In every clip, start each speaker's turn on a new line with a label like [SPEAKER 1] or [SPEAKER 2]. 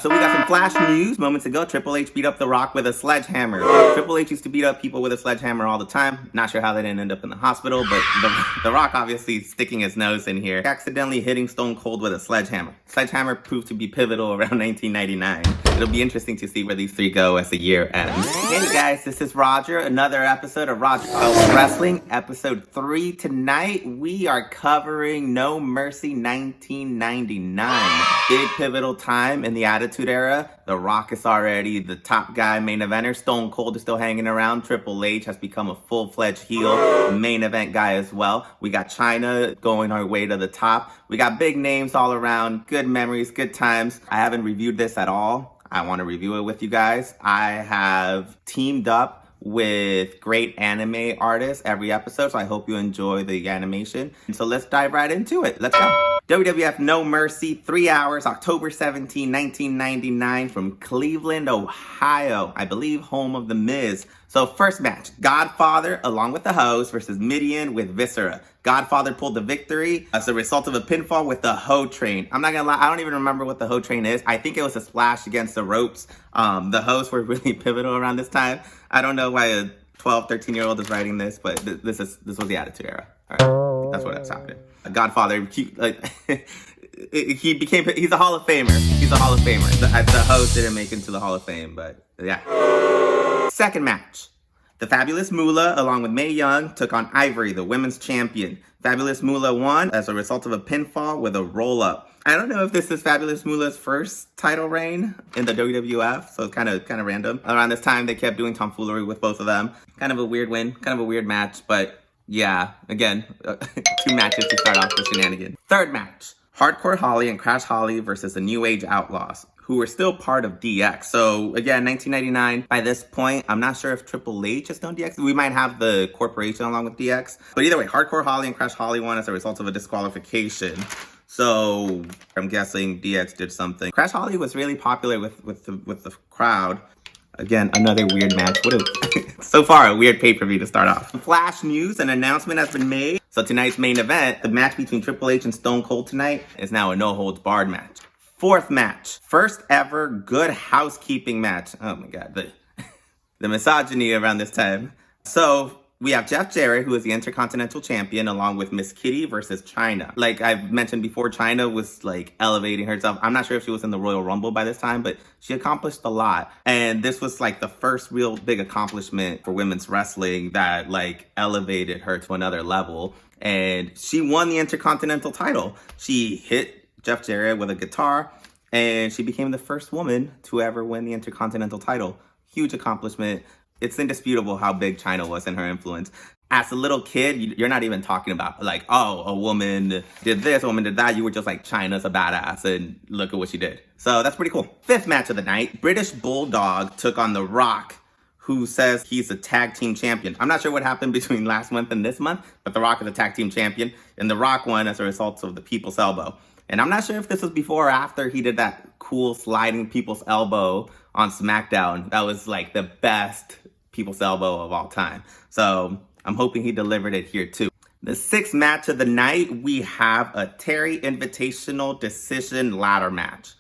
[SPEAKER 1] So we got some flash news moments ago. Triple H beat up The Rock with a sledgehammer. Triple H used to beat up people with a sledgehammer all the time. Not sure how they didn't end up in the hospital, but the Rock obviously sticking his nose in here. Accidentally hitting Stone Cold with a sledgehammer. Sledgehammer proved to be pivotal around 1999. It'll be interesting to see where these three go as the year ends. Hey guys, this is Roger. Another episode of Roger Tells Wrestling, episode 3. Tonight we are covering No Mercy 1999. Big pivotal time in the Attitude Era. The Rock is already the top guy main eventer. Stone Cold is still hanging around. Triple H has become a full-fledged heel main event guy as well. We got Chyna going our way to the top. We got big names all around. Good memories, good times. I haven't reviewed this at all. I want to review it with you guys. I have teamed up with great anime artists every episode, so I hope you enjoy the animation. And so let's dive right into it. Let's go. WWF No Mercy, 3 hours, October 17, 1999, from Cleveland, Ohio. I believe home of The Miz. So first match, Godfather along with the host versus Midian with Viscera. Godfather pulled the victory as a result of a pinfall with the Ho Train. I'm not gonna lie, I don't even remember what the Ho Train is. I think it was a splash against the ropes. The hosts were really pivotal around this time. I don't know why a 12, 13-year-old is writing this, but this was the Attitude Era. All right, that's what was happening. Godfather, he's a Hall of Famer. He's a Hall of Famer. The host didn't make it to the Hall of Fame, but yeah. Second match. The Fabulous Moolah, along with Mae Young, took on Ivory, the women's champion. Fabulous Moolah won as a result of a pinfall with a roll-up. I don't know if this is Fabulous Moolah's first title reign in the WWF, so it's kind of random. Around this time, they kept doing tomfoolery with both of them. Kind of a weird win, kind of a weird match, but yeah, again, 2 matches to start off with shenanigans. Third match, Hardcore Holly and Crash Holly versus the New Age Outlaws, who were still part of DX. So again, 1999, by this point, I'm not sure if Triple H has done DX. We might have the corporation along with DX. But either way, Hardcore Holly and Crash Holly won as a result of a disqualification. So I'm guessing DX did something. Crash Holly was really popular with the crowd. Again, another weird match. So far, a weird pay-per-view to start off. Flash news, an announcement has been made. So tonight's main event, the match between Triple H and Stone Cold tonight, is now a no-holds-barred match. Fourth match, first ever Good Housekeeping match. Oh my God, the misogyny around this time. So we have Jeff Jarrett, who is the Intercontinental Champion, along with Miss Kitty versus Chyna. Like I've mentioned before, Chyna was like elevating herself. I'm not sure if she was in the Royal Rumble by this time, but she accomplished a lot. And this was like the first real big accomplishment for women's wrestling that like elevated her to another level. And she won the Intercontinental title. She hit Jeff Jarrett with a guitar, and she became the first woman to ever win the Intercontinental title. Huge accomplishment. It's indisputable how big Chyna was in her influence. As a little kid, you're not even talking about like, oh, a woman did this, a woman did that. You were just like, Chyna's a badass, and look at what she did. So that's pretty cool. Fifth match of the night, British Bulldog took on The Rock, who says he's a tag team champion. I'm not sure what happened between last month and this month, but The Rock is a tag team champion, and The Rock won as a result of the People's Elbow. And I'm not sure if this was before or after he did that cool sliding People's Elbow on SmackDown. That was like the best People's Elbow of all time. So I'm hoping he delivered it here too. The sixth match of the night, we have a Terri Invitational Decision Ladder match.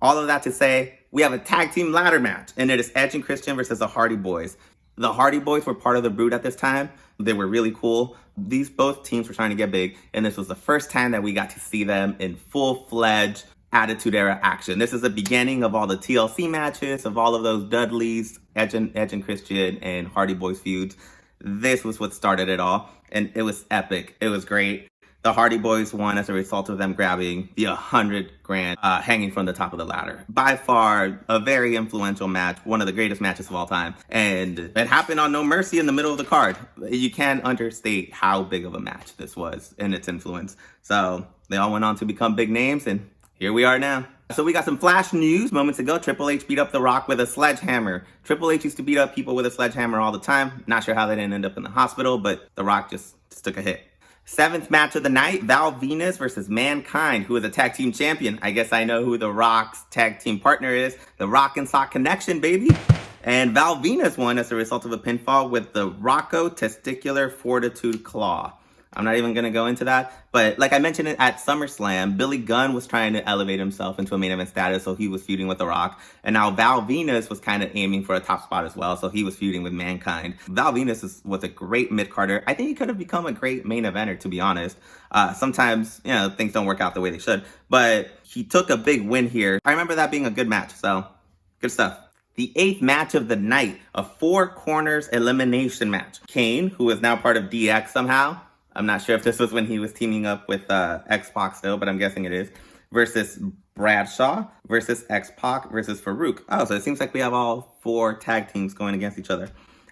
[SPEAKER 1] All of that to say, we have a tag team ladder match, and it is Edge and Christian versus the Hardy Boyz. The Hardy Boyz were part of the Brood at this time. They were really cool. Both teams were trying to get big, and this was the first time that we got to see them in full-fledged Attitude Era action. This is the beginning of all the TLC matches, of all of those Dudleys, Edge and Christian, and Hardy Boyz feuds. This was what started it all, and it was epic. It was great. The Hardy Boyz won as a result of them grabbing the $100,000 hanging from the top of the ladder. By far, a very influential match, one of the greatest matches of all time. And it happened on No Mercy in the middle of the card. You can't understate how big of a match this was and its influence. So they all went on to become big names, and here we are now. So we got some flash news moments ago. Triple H beat up The Rock with a sledgehammer. Triple H used to beat up people with a sledgehammer all the time. Not sure how they didn't end up in the hospital, but The Rock just took a hit. Seventh match of the night, Val Venis versus Mankind, who is a tag team champion. I guess I know who The Rock's tag team partner is. The Rock and Sock Connection, baby. And Val Venis won as a result of a pinfall with the Rocco Testicular Fortitude Claw. I'm not even going to go into that. But like I mentioned at SummerSlam, Billy Gunn was trying to elevate himself into a main event status, so he was feuding with The Rock. And now Val Venus was kind of aiming for a top spot as well, so he was feuding with Mankind. Val Venus was a great mid-carder. I think he could have become a great main eventer, to be honest. Sometimes, things don't work out the way they should. But he took a big win here. I remember that being a good match, so good stuff. The 8th match of the night, a 4 corners elimination match. Kane, who is now part of DX somehow, I'm not sure if this was when he was teaming up with X-Pac still, but I'm guessing it is, versus Bradshaw versus X-Pac versus Farouk. Oh, so it seems like we have all 4 tag teams going against each other.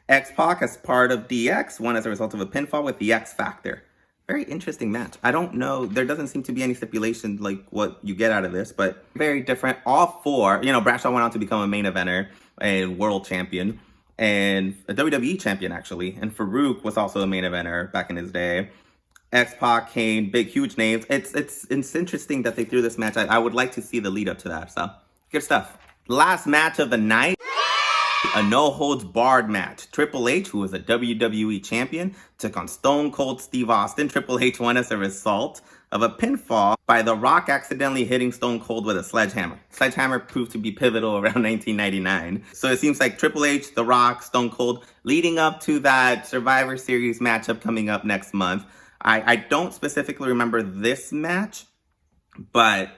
[SPEAKER 1] X-Pac as part of DX, won as a result of a pinfall with the X Factor. Very interesting match. I don't know, there doesn't seem to be any stipulation like what you get out of this, but very different. All 4, Bradshaw went on to become a main eventer and world champion, and a WWE champion actually. And Farouk was also a main eventer back in his day. X-Pac, Kane, big, huge names. It's interesting that they threw this match. I would like to see the lead up to that, so good stuff. Last match of the night. A no-holds-barred match. Triple H, who was a WWE champion, took on Stone Cold Steve Austin. Triple H won as a result of a pinfall by The Rock accidentally hitting Stone Cold with a sledgehammer. Sledgehammer proved to be pivotal around 1999. So it seems like Triple H, The Rock, Stone Cold, leading up to that Survivor Series matchup coming up next month. I don't specifically remember this match, but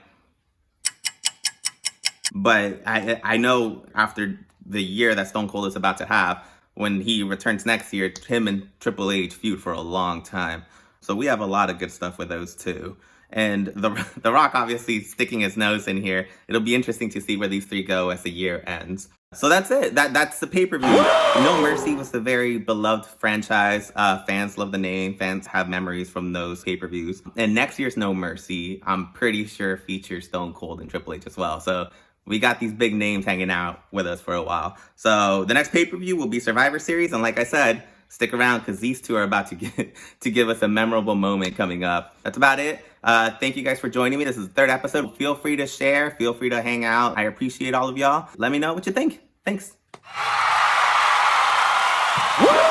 [SPEAKER 1] I know after the year that Stone Cold is about to have, when he returns next year, him and Triple H feud for a long time. So we have a lot of good stuff with those two. And the Rock obviously sticking his nose in here. It'll be interesting to see where these 3 go as the year ends. So that's it. That's the pay-per-view. No Mercy was a very beloved franchise. Fans love the name. Fans have memories from those pay-per-views. And next year's No Mercy, I'm pretty sure features Stone Cold and Triple H as well. So we got these big names hanging out with us for a while. So the next pay-per-view will be Survivor Series. And like I said, stick around because these 2 are about to give us a memorable moment coming up. That's about it. Thank you guys for joining me. This is the 3rd episode. Feel free to share. Feel free to hang out. I appreciate all of y'all. Let me know what you think. Thanks. Woo!